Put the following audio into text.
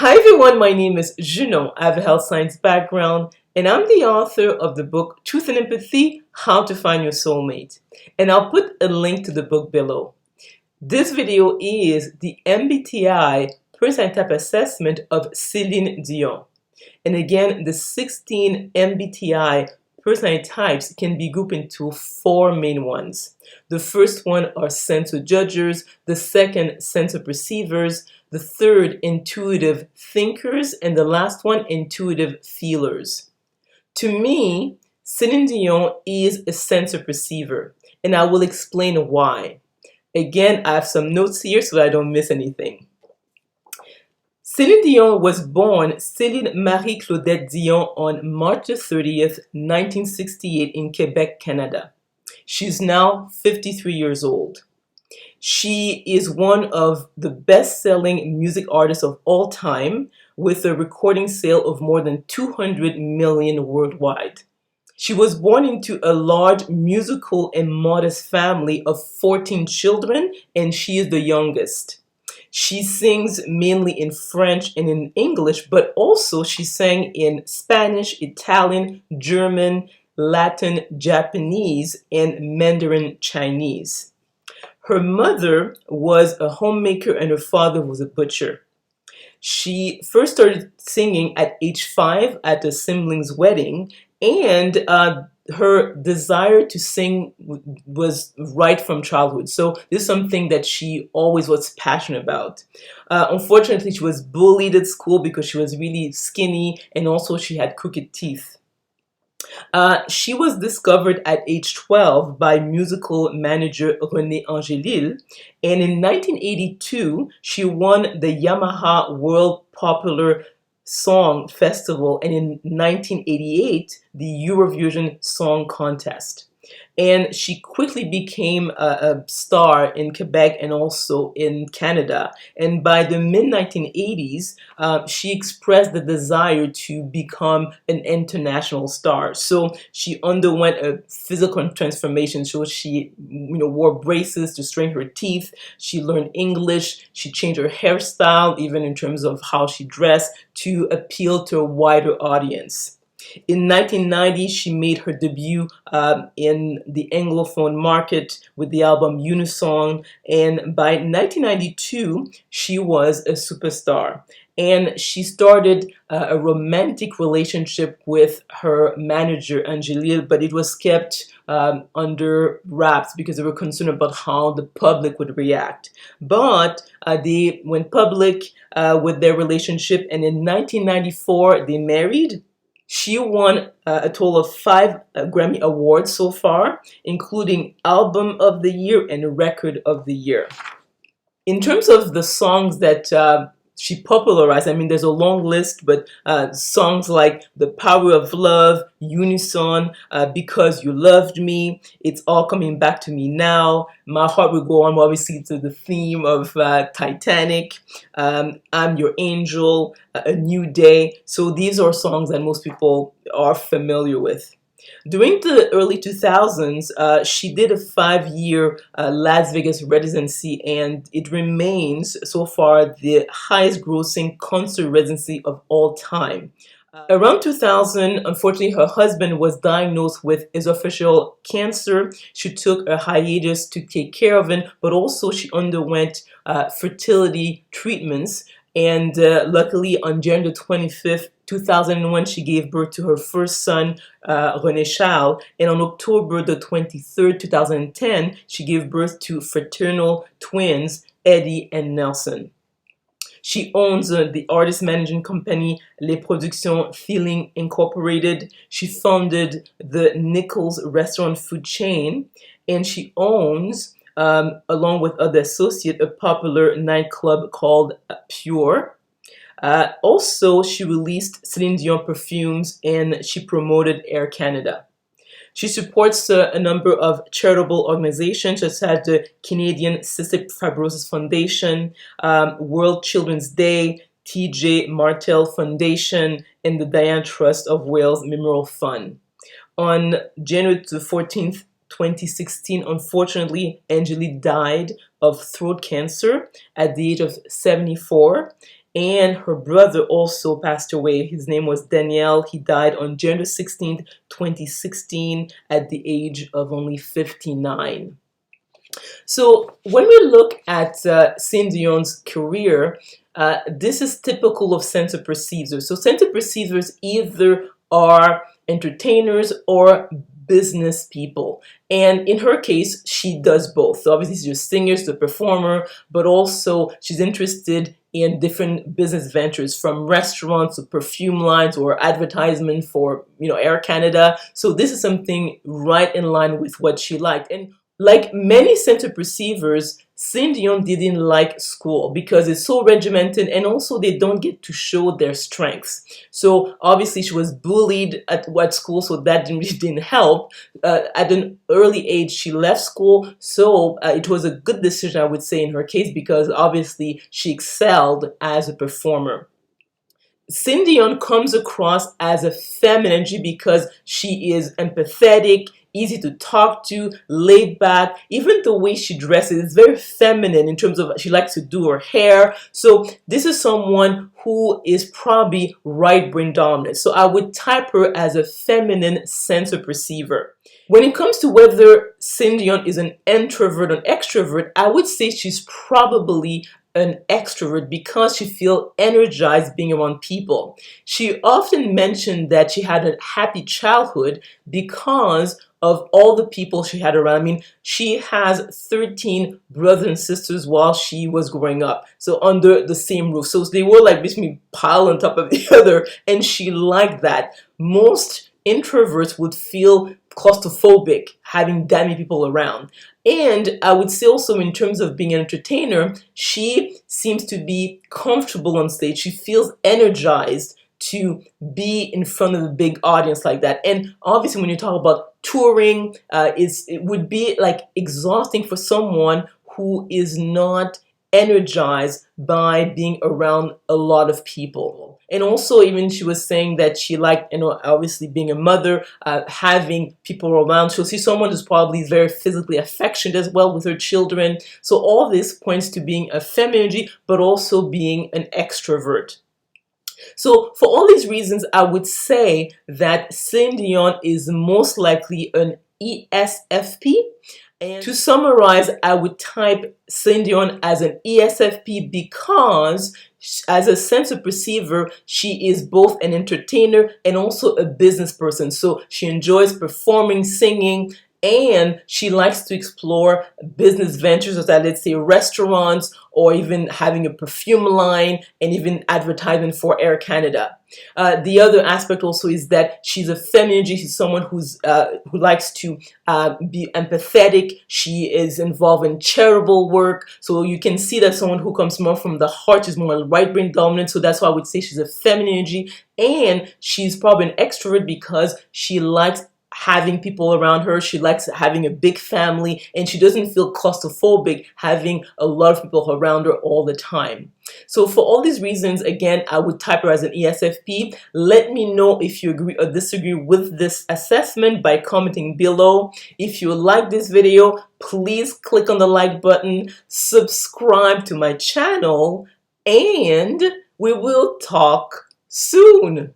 Hi everyone, my name is Junon. I have a health science background and I'm the author of the book Truth and Empathy, How to Find Your Soulmate. And I'll put a link to the book below. This video is the MBTI personality type assessment of Céline Dion. And again, the 16 MBTI personality types can be grouped into four main ones. The first one are sensor judgers, the second sensor perceivers, the third intuitive thinkers, and the last one intuitive feelers. To me, Céline Dion is a sensor perceiver, and I will explain why. Again, I have some notes here so that I don't miss anything. Céline Dion was born Céline Marie Claudette Dion on March 30th, 1968 in Quebec, Canada. She's now 53 years old. She is one of the best-selling music artists of all time, with a recording sale of more than 200 million worldwide. She was born into a large musical and modest family of 14 children, and she is the youngest. She sings mainly in French and in English, but also she sang in Spanish, Italian, German, Latin, Japanese, and Mandarin Chinese. Her mother was a homemaker and her father was a butcher. She first started singing at age 5 at a sibling's wedding, and her desire to sing was right from childhood. So this is something that she always was passionate about. Unfortunately, she was bullied at school because she was really skinny and also she had crooked teeth. She was discovered at age 12 by musical manager René Angélil, and in 1982 she won the Yamaha World Popular Song Festival and in 1988 the Eurovision Song Contest. And she quickly became a star in Quebec and also in Canada. And by the mid-1980s, she expressed the desire to become an international star. So she underwent a physical transformation. So she, wore braces to straighten her teeth. She learned English. She changed her hairstyle, even in terms of how she dressed, to appeal to a wider audience. In 1990, she made her debut in the Anglophone market with the album Unisong, and by 1992, she was a superstar. And she started a romantic relationship with her manager, Angélil, but it was kept under wraps because they were concerned about how the public would react. But they went public with their relationship, and in 1994, they married. She won a total of 5 Grammy Awards so far, including Album of the Year and Record of the Year. In terms of the songs that she popularized, there's a long list, but songs like The Power of Love, Unison, Because You Loved Me, It's All Coming Back to Me Now, My Heart Will Go On, obviously to the theme of Titanic, I'm Your Angel, A New Day. So these are songs that most people are familiar with. During the early 2000s, she did a 5-year Las Vegas residency, and it remains so far the highest grossing concert residency of all time. Around 2000, unfortunately, her husband was diagnosed with esophageal cancer. She took a hiatus to take care of him, but also she underwent fertility treatments. And luckily, on January 25th, 2001, she gave birth to her first son, René Charles. And on October the 23rd, 2010, she gave birth to fraternal twins, Eddie and Nelson. She owns the artist management company Les Productions Feeling Incorporated. She founded the Nichols restaurant food chain, and she owns, along with other associates, a popular nightclub called Pure. Also, she released Céline Dion perfumes and she promoted Air Canada. She supports a number of charitable organizations such as the Canadian Cystic Fibrosis Foundation, World Children's Day, TJ Martell Foundation, and the Diane Trust of Wales Memorial Fund. On January 14th, 2016, unfortunately, Angélil died of throat cancer at the age of 74. and her brother also passed away. His name was Daniel. He died on January 16th, 2016 at the age of only 59. So when we look at Céline Dion's career, this is typical of center perceivers. So center perceivers either are entertainers or business people. And in her case, she does both. So obviously she's a singer, she's a performer, but also she's interested in different business ventures, from restaurants to perfume lines or advertisement for, Air Canada. So this is something right in line with what she liked. And like many center perceivers, Céline Dion didn't like school because it's so regimented, and also they don't get to show their strengths. So obviously she was bullied at school, so that didn't help. At an early age, she left school, so it was a good decision, I would say, in her case, because obviously she excelled as a performer. Céline Dion comes across as a feminine because she is empathetic, easy to talk to, laid back. Even the way she dresses is very feminine in terms of she likes to do her hair. So this is someone who is probably right brain dominant. So I would type her as a feminine center perceiver. When it comes to whether Céline Dion is an introvert or an extrovert, I would say she's probably an extrovert because she feels energized being around people. She often mentioned that she had a happy childhood because of all the people she had around. I mean, she has 13 brothers and sisters while she was growing up, so under the same roof. So they were like basically piled on top of the other, and she liked that. Most introverts would feel claustrophobic having that many people around. And I would say also, in terms of being an entertainer, she seems to be comfortable on stage. She feels energized to be in front of a big audience like that. And obviously when you talk about touring, it would be like exhausting for someone who is not energized by being around a lot of people. And also, even she was saying that she liked, obviously being a mother, having people around. She'll see someone who's probably very physically affectionate as well with her children. So all this points to being a femininity, but also being an extrovert. So for all these reasons, I would say that Céline Dion is most likely an ESFP. And to summarize, I would type Céline Dion as an ESFP because as a center perceiver, she is both an entertainer and also a business person. So she enjoys performing, singing, and she likes to explore business ventures, such as, let's say, restaurants, or even having a perfume line, and even advertising for Air Canada. The other aspect also is that she's a feminine. She's someone who likes to be empathetic. She is involved in charitable work. So you can see that someone who comes more from the heart is more right brain dominant. So that's why I would say she's a feminine energy. And she's probably an extrovert because she likes having people around her. She likes having a big family, and she doesn't feel claustrophobic having a lot of people around her all the time. So for all these reasons, again, I would type her as an ESFP. Let me know if you agree or disagree with this assessment by commenting below. If you like this video, please click on the like button, subscribe to my channel, and we will talk soon.